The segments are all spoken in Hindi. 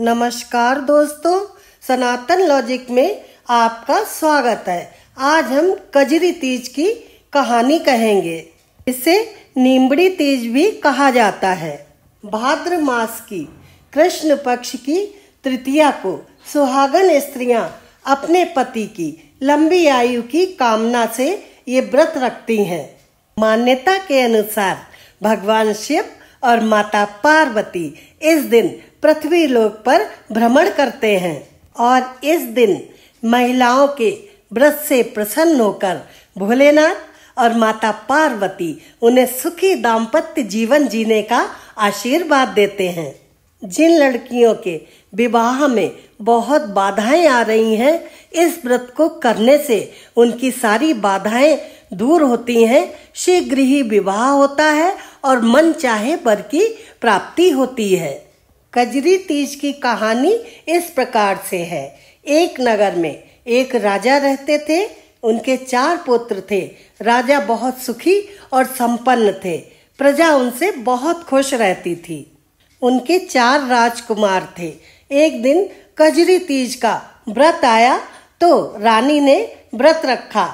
नमस्कार दोस्तों, सनातन लॉजिक में आपका स्वागत है। आज हम कजरी तीज की कहानी कहेंगे। इसे नीमड़ी तीज भी कहा जाता है। भाद्र मास की कृष्ण पक्ष की तृतीया को सुहागन स्त्रियां अपने पति की लंबी आयु की कामना से ये व्रत रखती हैं। मान्यता के अनुसार भगवान शिव और माता पार्वती इस दिन पृथ्वी लोक पर भ्रमण करते हैं और इस दिन महिलाओं के व्रत से प्रसन्न होकर भोलेनाथ और माता पार्वती उन्हें सुखी दाम्पत्य जीवन जीने का आशीर्वाद देते हैं। जिन लड़कियों के विवाह में बहुत बाधाएं आ रही हैं, इस व्रत को करने से उनकी सारी बाधाएं दूर होती हैं, शीघ्र ही विवाह होता है और मन चाहे वर की प्राप्ति होती है। कजरी तीज की कहानी इस प्रकार से है। एक नगर में एक राजा रहते थे। उनके 4 पुत्र थे। राजा बहुत सुखी और संपन्न थे। प्रजा उनसे बहुत खुश रहती थी। उनके 4 राजकुमार थे। एक दिन कजरी तीज का व्रत आया तो रानी ने व्रत रखा।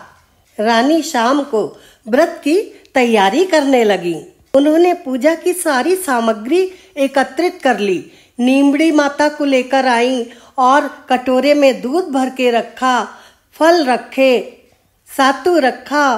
रानी शाम को व्रत की तैयारी करने लगी। उन्होंने पूजा की सारी सामग्री एकत्रित कर ली। नीमड़ी माता को लेकर आई और कटोरे में दूध भर के रखा, फल रखे, सातु रखा।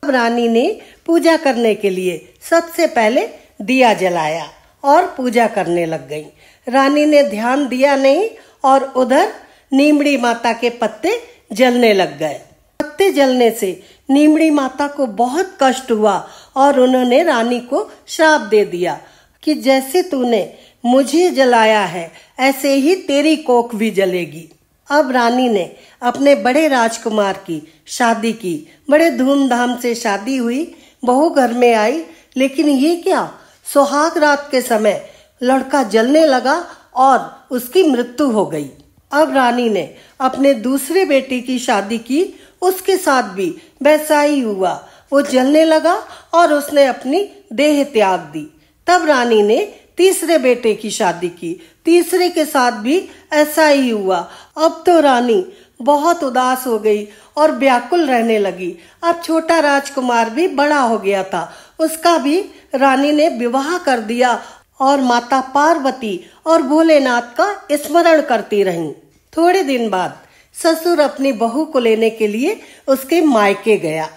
रानी ने पूजा करने के लिए सबसे पहले दिया जलाया और पूजा करने लग गई। रानी ने ध्यान दिया नहीं और उधर नीमड़ी माता के पत्ते जलने लग गए। पत्ते जलने से नीमड़ी माता को बहुत कष्ट हुआ और उन्होंने रानी को श्राप दे दिया कि जैसे तूने मुझे जलाया है ऐसे ही तेरी कोख भी जलेगी। अब रानी ने अपने बड़े राजकुमार की शादी की। बड़े धूमधाम से शादी हुई। बहू घर में आई, लेकिन ये क्या, सुहाग रात के समय लड़का जलने लगा और उसकी मृत्यु हो गई। अब रानी ने अपने दूसरे बेटे की शादी की। उसके साथ भी वैसा ही हुआ। वो जलने लगा और उसने अपनी देह त्याग दी। तब रानी ने तीसरे बेटे की शादी की। तीसरे के साथ भी ऐसा ही हुआ। अब तो रानी बहुत उदास हो गई और व्याकुल रहने लगी। अब छोटा राजकुमार भी बड़ा हो गया था। उसका भी रानी ने विवाह कर दिया और माता पार्वती और भोलेनाथ का स्मरण करती रहीं। थोड़े दिन बाद ससुर अपनी बहू को लेने के लिए उसके मायके गया।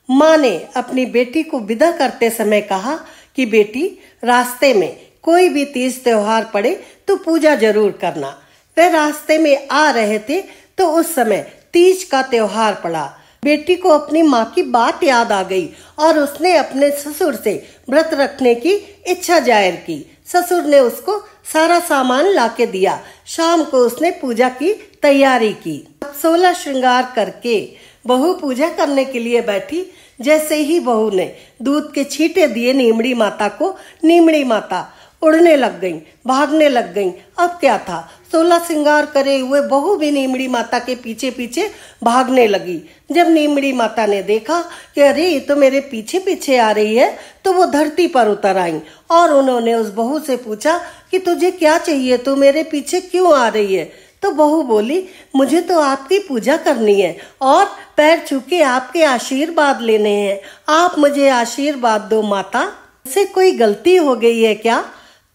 माँ ने अपनी बेटी को विदा करते समय कहा कि बेटी, रास्ते में कोई भी तीज त्योहार पड़े तो पूजा जरूर करना। वे रास्ते में आ रहे थे तो उस समय तीज का त्योहार पड़ा। बेटी को अपनी माँ की बात याद आ गई और उसने अपने ससुर से व्रत रखने की इच्छा जाहिर की। ससुर ने उसको सारा सामान लाके दिया। शाम को उसने पूजा की तैयारी की। 16 श्रृंगार करके बहू पूजा करने के लिए बैठी। जैसे ही बहू ने दूध के छींटे दिए नीमड़ी माता को, नीमड़ी माता उड़ने लग गई, भागने लग गई। अब क्या था, 16 श्रृंगार करे हुए बहू भी नीमड़ी माता के पीछे पीछे भागने लगी। जब नीमड़ी माता ने देखा कि अरे ये तो मेरे पीछे पीछे आ रही है, तो वो धरती पर उतर आई और उन्होंने उस बहू से पूछा कि तुझे क्या चाहिए, तू मेरे पीछे क्यों आ रही है। तो बहू बोली, मुझे तो आपकी पूजा करनी है और पैर छू के आपके आशीर्वाद लेने हैं। आप मुझे आशीर्वाद दो माता। इससे कोई गलती हो गई है क्या?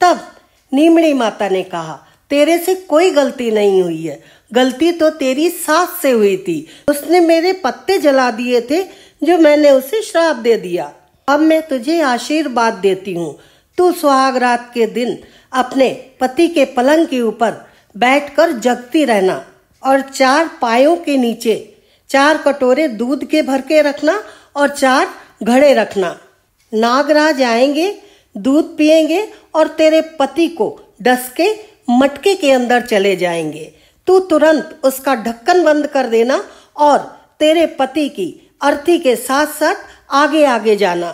तब नीमड़ी माता ने कहा, तेरे से कोई गलती नहीं हुई है। गलती तो तेरी सास से हुई थी। उसने मेरे पत्ते जला दिए थे जो मैंने उसे श्राप दे दिया। अब मैं तुझे आशीर्वाद देती हूँ। तू सुहाग रात के दिन अपने पति के पलंग के ऊपर बैठकर जगती रहना और 4 पायों के नीचे 4 कटोरे दूध के भर के रखना और 4 घड़े रखना। नागराज आएंगे, दूध पिएंगे और तेरे पति को डस के मटके के अंदर चले जाएंगे। तू तुरंत उसका ढक्कन बंद कर देना और तेरे पति की अर्थी के साथ साथ आगे आगे जाना।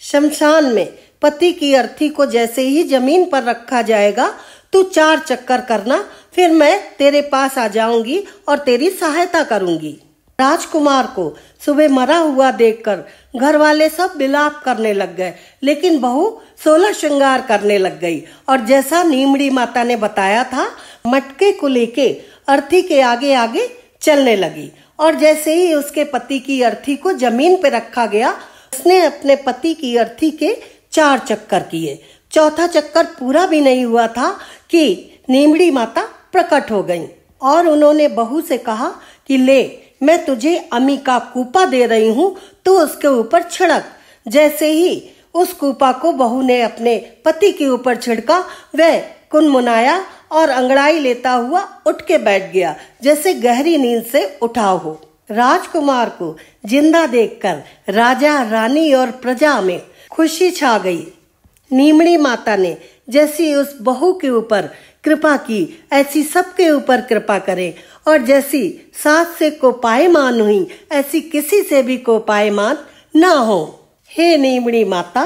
शमशान में पति की अर्थी को जैसे ही जमीन पर रखा जाएगा, तू 4 चक्कर करना। फिर मैं तेरे पास आ जाऊंगी और तेरी सहायता करूंगी। राजकुमार को सुबह मरा हुआ देखकर घर वाले सब विलाप करने लग गए, लेकिन बहू 16 श्रृंगार करने लग गई और जैसा नीमड़ी माता ने बताया था मटके को लेके अर्थी के आगे आगे चलने लगी। और जैसे ही उसके पति की अर्थी को जमीन पे रखा गया, उसने अपने पति की अर्थी के 4 चक्कर किए। चौथा चक्कर पूरा भी नहीं हुआ था कि नीमड़ी माता प्रकट हो गईं और उन्होंने बहू से कहा कि ले, मैं तुझे अमी का कूपा दे रही हूँ, तो उसके ऊपर छिड़क। जैसे ही उस कूपा को बहू ने अपने पति के ऊपर छिड़का, वह कुनमुनाया और अंगड़ाई लेता हुआ उठ के बैठ गया, जैसे गहरी नींद से उठा हो। राजकुमार को जिंदा देखकर राजा, रानी और प्रजा में खुशी छा गई। नीमड़ी माता ने जैसी उस बहू के ऊपर कृपा की, ऐसी सबके ऊपर कृपा करे, और जैसी सास से कोपायमान हुई, ऐसी किसी से भी कोपायमान ना हो। हे नीमड़ी माता,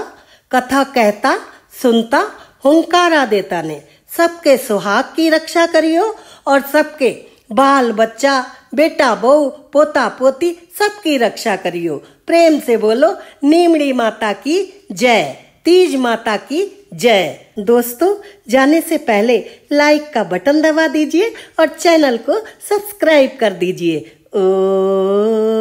कथा कहता सुनता हुंकारा देता ने सबके सुहाग की रक्षा करियो और सबके बाल बच्चा, बेटा बहू, पोता पोती सबकी रक्षा करियो। प्रेम से बोलो नीमड़ी माता की जय, तीज माता की जय। दोस्तों, जाने से पहले लाइक का बटन दबा दीजिए और चैनल को सब्सक्राइब कर दीजिए। ओ